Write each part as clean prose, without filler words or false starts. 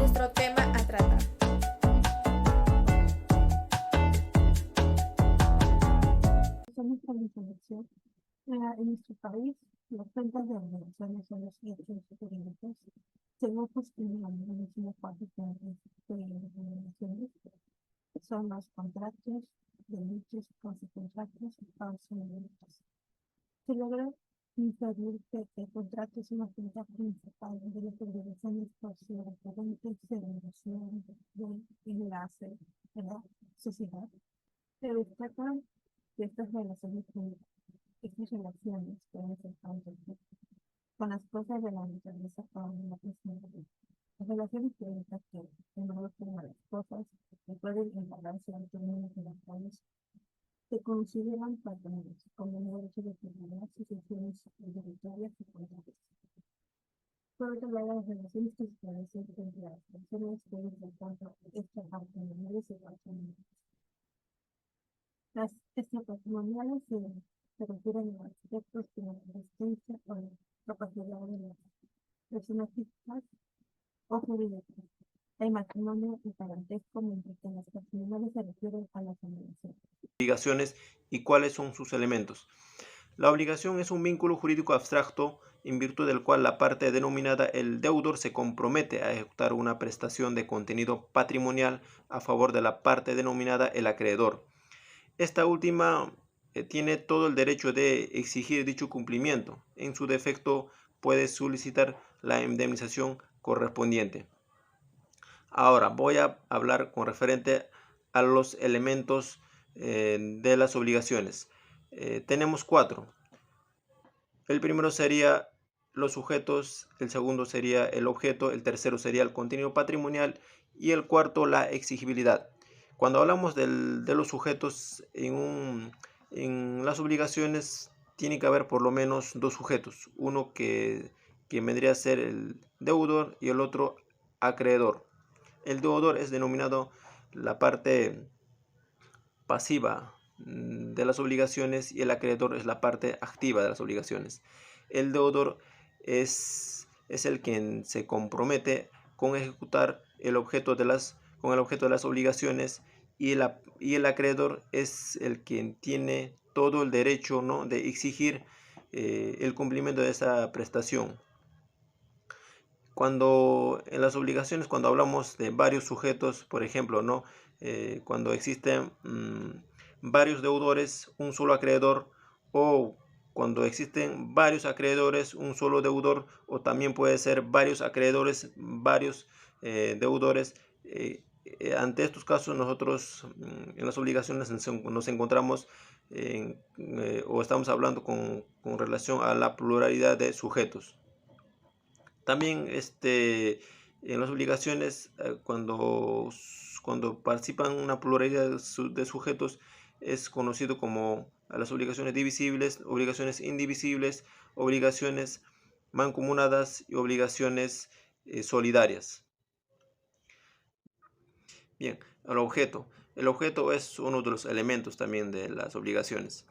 nuestro tema a tratar. Nuestra legislación en nuestro país, las cuentas de obligaciones son los hechos jurídicos, según justifican en los últimos pasos de obligaciones, son los contratos, derechos, contratos y pagos en derechos. Se logra inferir que el contrato es una actividad principal de las obligaciones por su referente segregación de enlace de la sociedad. Se destaca que estas relaciones pueden ser tanto con las cosas de la naturaleza como la personalidad. Las relaciones públicas que, en modo como las cosas, que pueden encargarse en términos de las cuales se consideran patrimonios, como el derecho de propiedad, sucesiones hereditarias y contratos. Por otro lado, las relaciones que se establecen entre las personas pueden ser tanto extrapatrimoniales y patrimoniales. Las extrapatrimoniales se refieren a aspectos como la existencia o la capacidad de las personas físicas o jurídicas. El matrimonio y parentesco, mientras que las patrimoniales se refieren a las obligaciones. Obligaciones y cuáles son sus elementos. La obligación es un vínculo jurídico abstracto en virtud del cual la parte denominada el deudor se compromete a ejecutar una prestación de contenido patrimonial a favor de la parte denominada el acreedor. Esta última tiene todo el derecho de exigir dicho cumplimiento. En su defecto puede solicitar la indemnización correspondiente. Ahora voy a hablar con referente a los elementos de las obligaciones. Tenemos 4. El primero sería los sujetos, el segundo sería el objeto, el tercero sería el contenido patrimonial y el cuarto la exigibilidad. Cuando hablamos de los sujetos en las obligaciones, tiene que haber por lo menos 2 sujetos. Uno que vendría a ser el deudor y el otro acreedor. El deudor es denominado la parte pasiva de las obligaciones y el acreedor es la parte activa de las obligaciones. El deudor es el quien se compromete con ejecutar el objeto de las obligaciones y el acreedor es el quien tiene todo el derecho, ¿no?, de exigir el cumplimiento de esa prestación. Cuando en las obligaciones, cuando hablamos de varios sujetos, por ejemplo, ¿no?, cuando existen varios deudores, un solo acreedor, o cuando existen varios acreedores, un solo deudor, o también puede ser varios acreedores, varios deudores. Ante estos casos nosotros en las obligaciones nos encontramos o estamos hablando con relación a la pluralidad de sujetos. También en las obligaciones, cuando participan una pluralidad de sujetos, es conocido como las obligaciones divisibles, obligaciones indivisibles, obligaciones mancomunadas y obligaciones solidarias. Bien, el objeto. El objeto es uno de los elementos también de las obligaciones.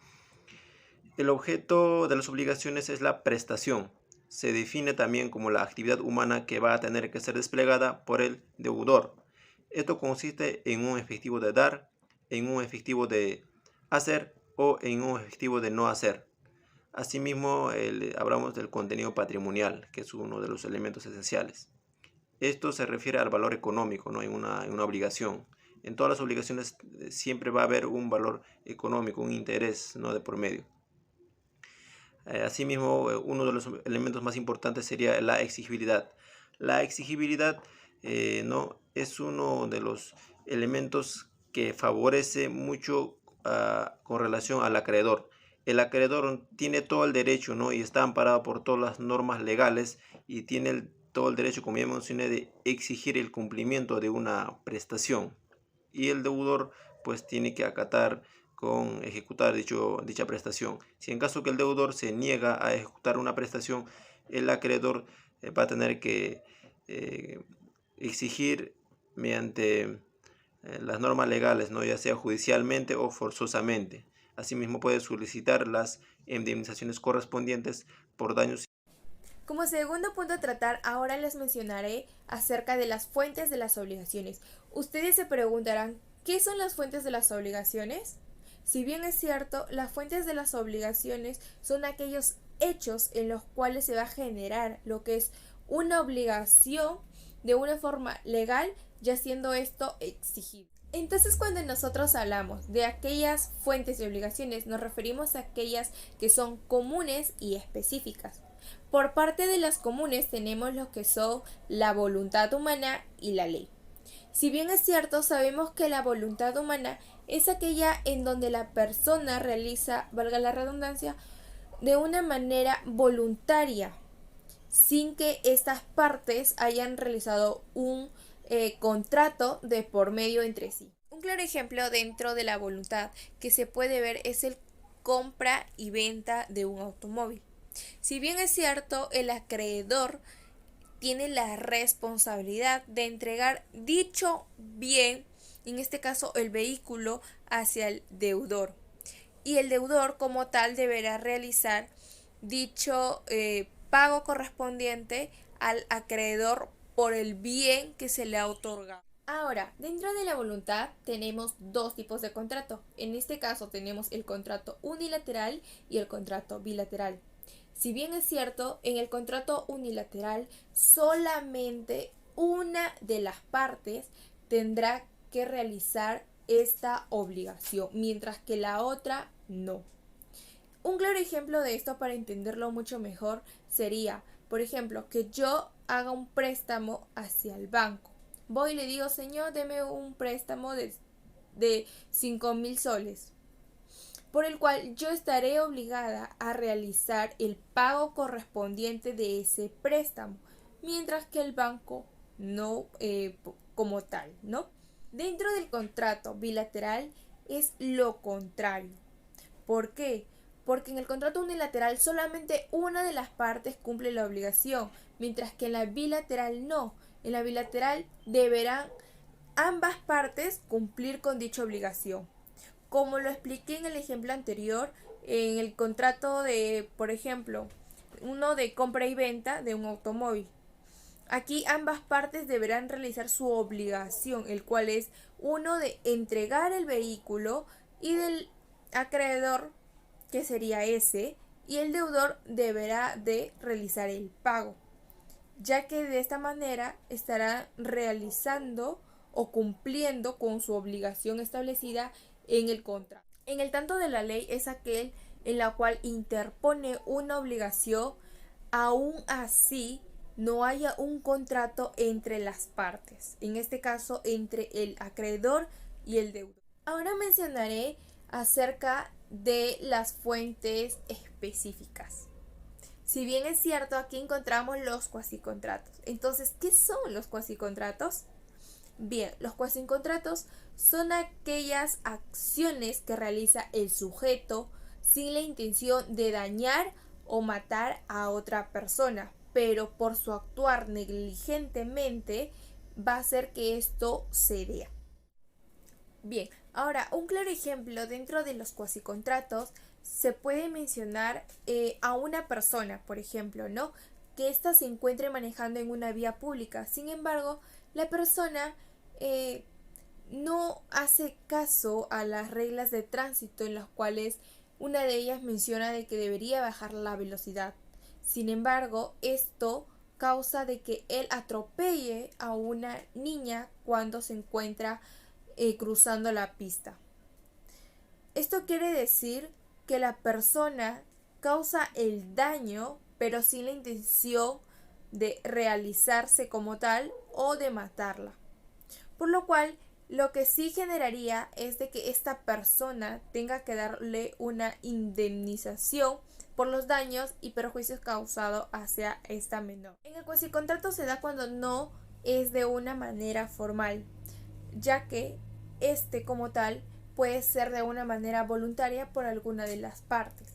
El objeto de las obligaciones es la prestación. Se define también como la actividad humana que va a tener que ser desplegada por el deudor. Esto consiste en un efectivo de dar, en un efectivo de hacer o en un efectivo de no hacer. Asimismo, hablamos del contenido patrimonial, que es uno de los elementos esenciales. Esto se refiere al valor económico, ¿no?, en una obligación. En todas las obligaciones siempre va a haber un valor económico, un interés, ¿no?, de por medio. Asimismo, uno de los elementos más importantes sería la exigibilidad. La exigibilidad no es uno de los elementos que favorece mucho con relación al acreedor. El acreedor tiene todo el derecho, ¿no?, y está amparado por todas las normas legales y tiene todo el derecho, como ya mencioné, de exigir el cumplimiento de una prestación. Y el deudor pues tiene que acatar con ejecutar dicha prestación. Si en caso que el deudor se niega a ejecutar una prestación, el acreedor va a tener que exigir mediante las normas legales, ¿no?, ya sea judicialmente o forzosamente. Asimismo puede solicitar las indemnizaciones correspondientes por daños. Como segundo punto a tratar, ahora les mencionaré acerca de las fuentes de las obligaciones. Ustedes se preguntarán, ¿qué son las fuentes de las obligaciones? Si bien es cierto, las fuentes de las obligaciones son aquellos hechos en los cuales se va a generar lo que es una obligación de una forma legal, ya siendo esto exigible. Entonces, cuando nosotros hablamos de aquellas fuentes de obligaciones, nos referimos a aquellas que son comunes y específicas. Por parte de las comunes tenemos lo que son la voluntad humana y la ley. Si bien es cierto, sabemos que la voluntad humana es aquella en donde la persona realiza, valga la redundancia, de una manera voluntaria, sin que estas partes hayan realizado un contrato de por medio entre sí. Un claro ejemplo dentro de la voluntad que se puede ver es el compra y venta de un automóvil. Si bien es cierto, el acreedor tiene la responsabilidad de entregar dicho bien, en este caso el vehículo, hacia el deudor. Y el deudor como tal deberá realizar dicho pago correspondiente al acreedor por el bien que se le ha otorgado. Ahora, dentro de la voluntad tenemos dos tipos de contrato. En este caso tenemos el contrato unilateral y el contrato bilateral. Si bien es cierto, en el contrato unilateral solamente una de las partes tendrá que realizar esta obligación, mientras que la otra no. Un claro ejemplo de esto para entenderlo mucho mejor sería, por ejemplo, que yo haga un préstamo hacia el banco. Voy y le digo, señor, deme un préstamo de 5.000 soles, por el cual yo estaré obligada a realizar el pago correspondiente de ese préstamo, mientras que el banco no como tal, ¿no? Dentro del contrato bilateral es lo contrario. ¿Por qué? Porque en el contrato unilateral solamente una de las partes cumple la obligación, mientras que en la bilateral no. En la bilateral deberán ambas partes cumplir con dicha obligación. Como lo expliqué en el ejemplo anterior, en el contrato de, por ejemplo, uno de compra y venta de un automóvil. Aquí ambas partes deberán realizar su obligación, el cual es uno de entregar el vehículo y del acreedor, que sería ese, y el deudor deberá de realizar el pago, ya que de esta manera estará realizando o cumpliendo con su obligación establecida en el contrato. En el tanto de la ley es aquel en la cual interpone una obligación, aún así no haya un contrato entre las partes, en este caso entre el acreedor y el deudor. Ahora mencionaré acerca de las fuentes específicas. Si bien es cierto, aquí encontramos los cuasicontratos. Entonces, ¿qué son los cuasicontratos? Bien, los cuasicontratos son aquellas acciones que realiza el sujeto sin la intención de dañar o matar a otra persona, pero por su actuar negligentemente va a hacer que esto se dé. Bien, ahora un claro ejemplo dentro de los cuasicontratos se puede mencionar a una persona, por ejemplo, ¿no? Que ésta se encuentre manejando en una vía pública. Sin embargo, la persona no hace caso a las reglas de tránsito, en las cuales una de ellas menciona de que debería bajar la velocidad. Sin embargo, esto causa de que él atropelle a una niña cuando se encuentra cruzando la pista. Esto quiere decir que la persona causa el daño, pero sin la intención de realizarse como tal o de matarla. Por lo cual, lo que sí generaría es de que esta persona tenga que darle una indemnización por los daños y perjuicios causados hacia esta menor. En el cuasicontrato se da cuando no es de una manera formal, ya que este como tal puede ser de una manera voluntaria por alguna de las partes.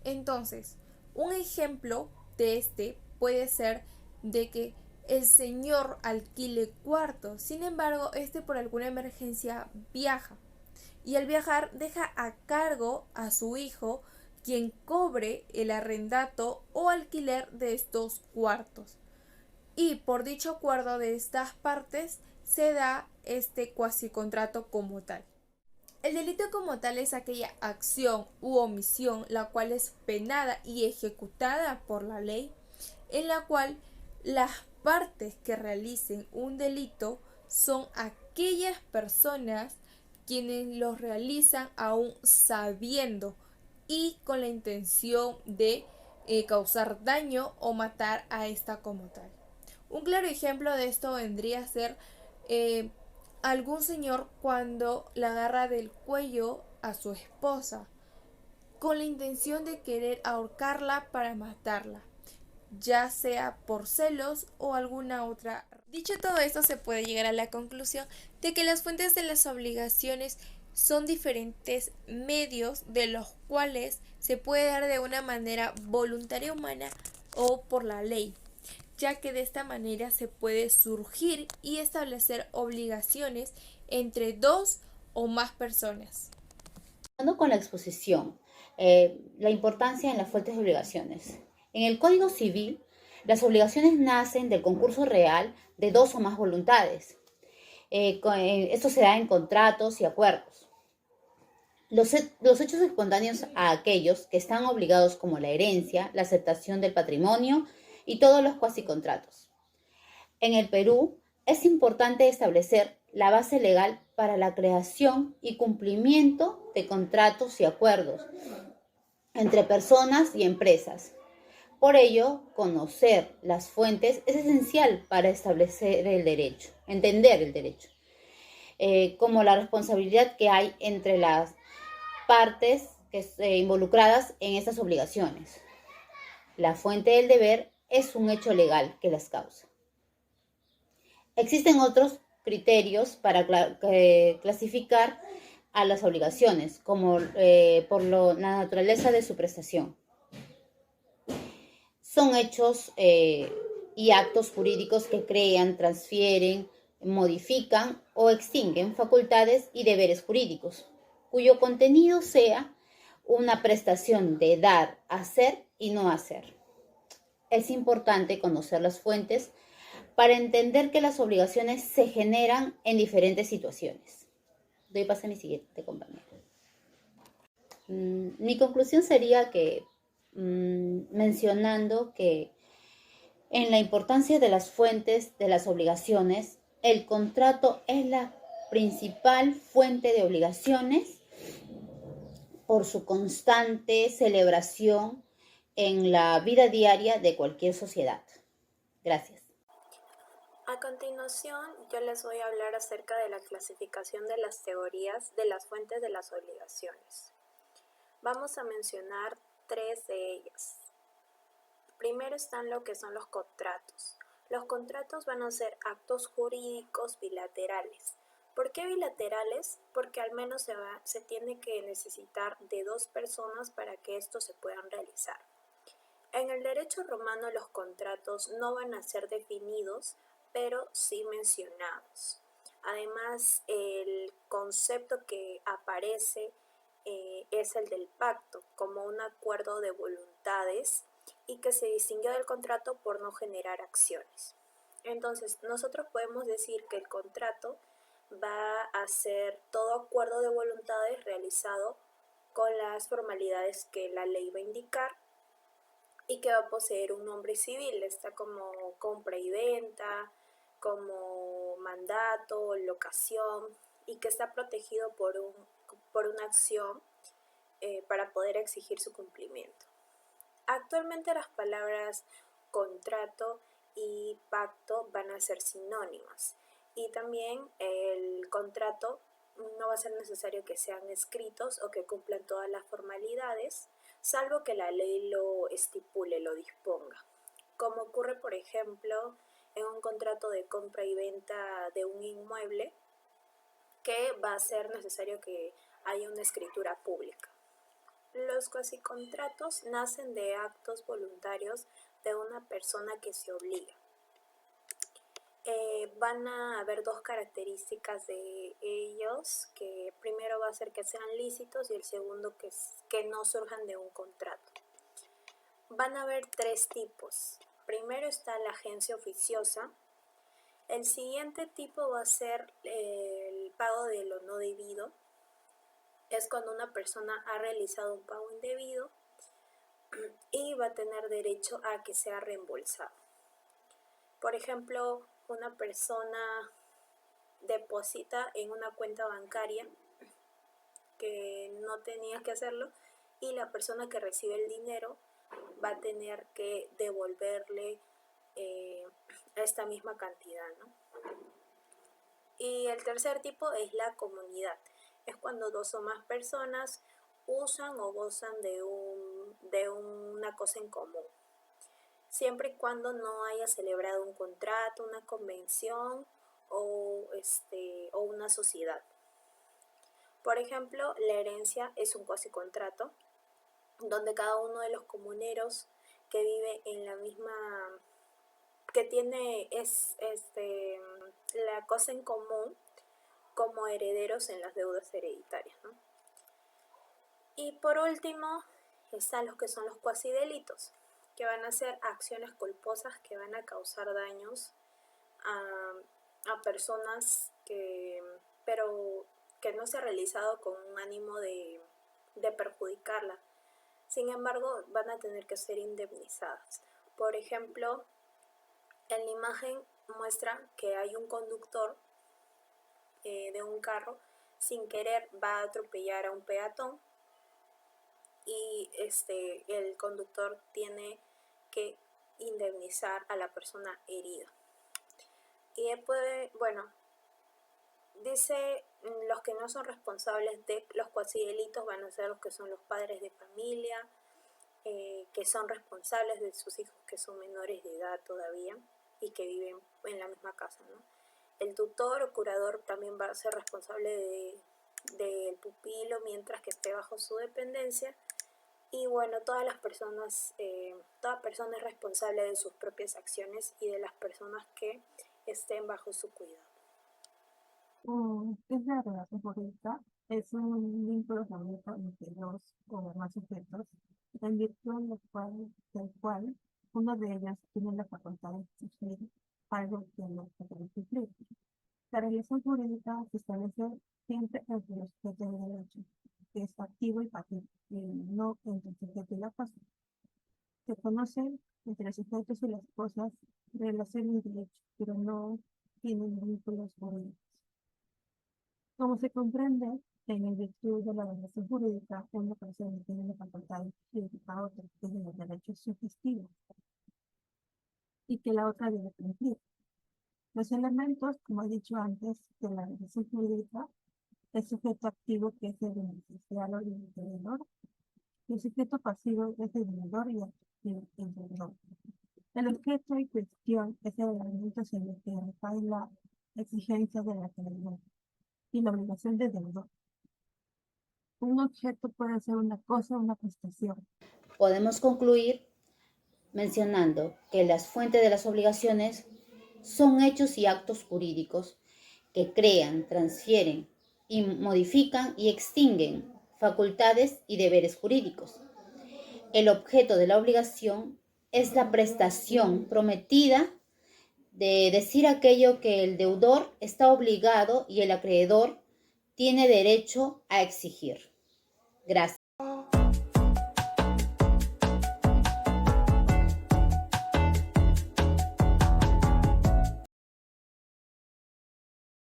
Entonces, un ejemplo de este puede ser de que el señor alquile cuartos, sin embargo, este por alguna emergencia viaja y al viajar deja a cargo a su hijo quien cobre el arrendato o alquiler de estos cuartos. Y por dicho acuerdo de estas partes se da este cuasicontrato como tal. El delito como tal es aquella acción u omisión la cual es penada y ejecutada por la ley, en la cual las partes que realicen un delito son aquellas personas quienes los realizan aún sabiendo y con la intención de causar daño o matar a esta como tal. Un claro ejemplo de esto vendría a ser algún señor cuando le agarra del cuello a su esposa con la intención de querer ahorcarla para matarla, ya sea por celos o alguna otra. Dicho todo esto, se puede llegar a la conclusión de que las fuentes de las obligaciones son diferentes medios de los cuales se puede dar de una manera voluntaria humana o por la ley, ya que de esta manera se puede surgir y establecer obligaciones entre dos o más personas. Con la exposición, la importancia en las fuentes de obligaciones. En el Código Civil, las obligaciones nacen del concurso real de dos o más voluntades. Esto se da en contratos y acuerdos. Los hechos espontáneos a aquellos que están obligados, como la herencia, la aceptación del patrimonio y todos los cuasicontratos. En el Perú, es importante establecer la base legal para la creación y cumplimiento de contratos y acuerdos entre personas y empresas. Por ello, conocer las fuentes es esencial para establecer el derecho, entender el derecho, como la responsabilidad que hay entre las partes involucradas en estas obligaciones. La fuente del deber es un hecho legal que las causa. Existen otros criterios para clasificar a las obligaciones, como por la naturaleza de su prestación. Son hechos y actos jurídicos que crean, transfieren, modifican o extinguen facultades y deberes jurídicos, cuyo contenido sea una prestación de dar, hacer y no hacer. Es importante conocer las fuentes para entender que las obligaciones se generan en diferentes situaciones. Doy paso a mi siguiente compañera. Mi conclusión sería que, mencionando que en la importancia de las fuentes de las obligaciones, el contrato es la principal fuente de obligaciones por su constante celebración en la vida diaria de cualquier sociedad. Gracias. A continuación, yo les voy a hablar acerca de la clasificación de las teorías de las fuentes de las obligaciones. Vamos a mencionar tres de ellas. Primero están lo que son los contratos. Los contratos van a ser actos jurídicos bilaterales. ¿Por qué bilaterales? Porque al menos se tiene que necesitar de dos personas para que estos se puedan realizar. En el derecho romano los contratos no van a ser definidos, pero sí mencionados. Además, el concepto que aparece es el del pacto, como un acuerdo de voluntades y que se distinguió del contrato por no generar acciones. Entonces, nosotros podemos decir que el contrato va a ser todo acuerdo de voluntades realizado con las formalidades que la ley va a indicar y que va a poseer un nombre civil, está como compra y venta, como mandato, locación, y que está protegido por una acción para poder exigir su cumplimiento. Actualmente las palabras contrato y pacto van a ser sinónimas, y también el contrato no va a ser necesario que sean escritos o que cumplan todas las formalidades, salvo que la ley lo estipule, lo disponga, como ocurre, por ejemplo, en un contrato de compra y venta de un inmueble, que va a ser necesario que haya una escritura pública. Los cuasicontratos nacen de actos voluntarios de una persona que se obliga. Van a haber dos características de ellos, que primero va a ser que sean lícitos y el segundo que no surjan de un contrato. Van a haber tres tipos. Primero está la agencia oficiosa. El siguiente tipo va a ser el pago de lo no debido. Es cuando una persona ha realizado un pago indebido y va a tener derecho a que sea reembolsado. Por ejemplo, una persona deposita en una cuenta bancaria que no tenía que hacerlo y la persona que recibe el dinero va a tener que devolverle esta misma cantidad, ¿no? Y el tercer tipo es la comunidad. Es cuando dos o más personas usan o gozan de una cosa en común, siempre y cuando no haya celebrado un contrato, una convención o una sociedad. Por ejemplo, la herencia es un cuasicontrato donde cada uno de los comuneros que vive en la misma, que tiene la cosa en común como herederos en las deudas hereditarias, ¿no? Y por último están los que son los cuasidelitos, que van a ser acciones culposas que van a causar daños a personas pero que no se ha realizado con un ánimo de perjudicarla. Sin embargo, van a tener que ser indemnizadas. Por ejemplo, en la imagen muestra que hay un conductor de un carro, sin querer va a atropellar a un peatón y el conductor tiene que indemnizar a la persona herida. Y dice, los que no son responsables de los cuasidelitos van a ser los que son los padres de familia, que son responsables de sus hijos que son menores de edad todavía y que viven en la misma casa, ¿no? El tutor o curador también va a ser responsable del pupilo mientras que esté bajo su dependencia. Y bueno, toda persona es responsable de sus propias acciones y de las personas que estén bajo su cuidado. Es la relación jurídica, es un vínculo jurídico entre dos o más sujetos, en virtud del cual uno de ellos tiene la facultad de exigir algo que no puede cumplir. La relación jurídica se establece siempre entre los sujetos de derecho, que es activo y pasivo, y no entre el sujeto y la cosa. Se conocen entre los sujetos y las cosas relaciones de derecho, pero no tienen vínculos jurídicos. Como se comprende, en virtud de la relación jurídica, una persona tiene la facultad de exigir a otra que tiene los derechos sugestivos y que la otra debe cumplir. Los elementos, como he dicho antes, de la relación jurídica, el sujeto activo, que es el beneficiario y el deudor, y el sujeto pasivo es el deudor y el deudor. El objeto en cuestión es el elemento sobre el que recae la exigencia de la acreedor y la obligación del deudor. Un objeto puede ser una cosa o una prestación. Podemos concluir mencionando que las fuentes de las obligaciones son hechos y actos jurídicos que crean, transfieren y modifican y extinguen facultades y deberes jurídicos. El objeto de la obligación es la prestación prometida de decir aquello que el deudor está obligado y el acreedor tiene derecho a exigir. Gracias.